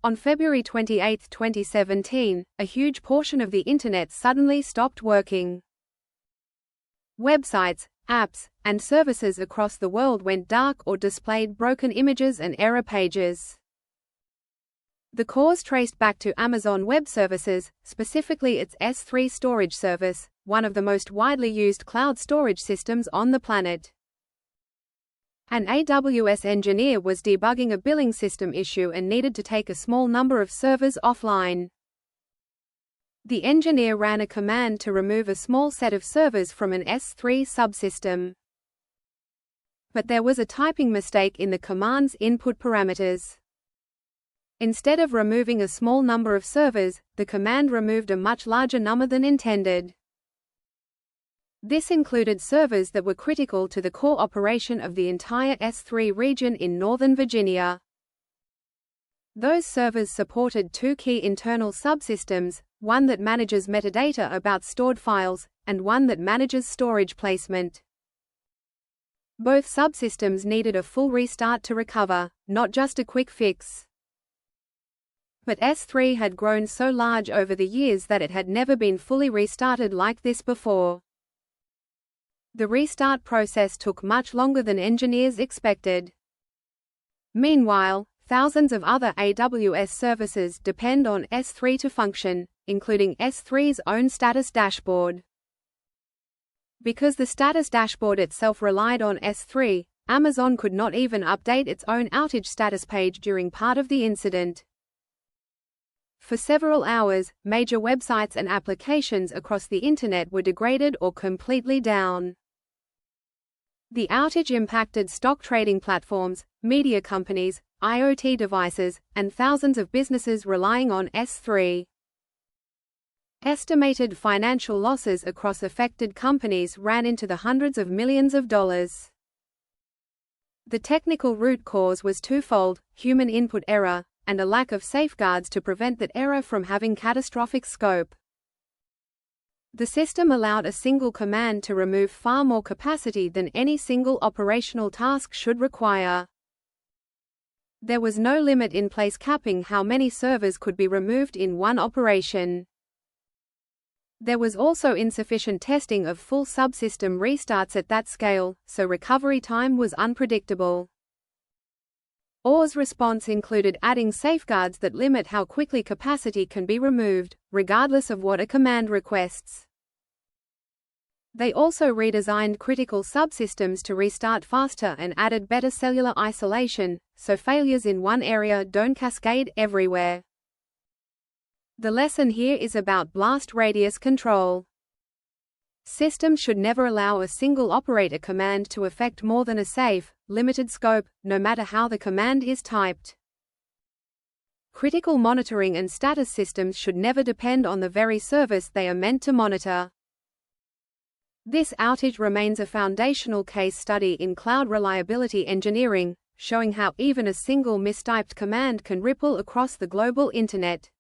On February 28, 2017, a huge portion of the Internet suddenly stopped working. Websites, apps, and services across the world went dark or displayed broken images and error pages. The cause traced back to Amazon Web Services, specifically its S3 storage service, one of the most widely used cloud storage systems on the planet. An AWS engineer was debugging a billing system issue and needed to take a small number of servers offline. The engineer ran a command to remove a small set of servers from an S3 subsystem. But there was a typing mistake in the command's input parameters. Instead of removing a small number of servers, the command removed a much larger number than intended. This included servers that were critical to the core operation of the entire S3 region in Northern Virginia. Those servers supported two key internal subsystems, one that manages metadata about stored files, and one that manages storage placement. Both subsystems needed a full restart to recover, not just a quick fix. But S3 had grown so large over the years that it had never been fully restarted like this before. The restart process took much longer than engineers expected. Meanwhile, thousands of other AWS services depend on S3 to function, including S3's own status dashboard. Because the status dashboard itself relied on S3, Amazon could not even update its own outage status page during part of the incident. For several hours, major websites and applications across the Internet were degraded or completely down. The outage impacted stock trading platforms, media companies, IoT devices, and thousands of businesses relying on S3. Estimated financial losses across affected companies ran into the hundreds of millions of dollars. The technical root cause was twofold: human input error, and a lack of safeguards to prevent that error from having catastrophic scope. The system allowed a single command to remove far more capacity than any single operational task should require. There was no limit in place capping how many servers could be removed in one operation. There was also insufficient testing of full subsystem restarts at that scale, so recovery time was unpredictable. OR's response included adding safeguards that limit how quickly capacity can be removed, regardless of what a command requests. They also redesigned critical subsystems to restart faster and added better cellular isolation, so failures in one area don't cascade everywhere. The lesson here is about blast radius control. Systems should never allow a single operator command to affect more than a safe, limited scope, no matter how the command is typed. Critical monitoring and status systems should never depend on the very service they are meant to monitor. This outage remains a foundational case study in cloud reliability engineering, showing how even a single mistyped command can ripple across the global Internet.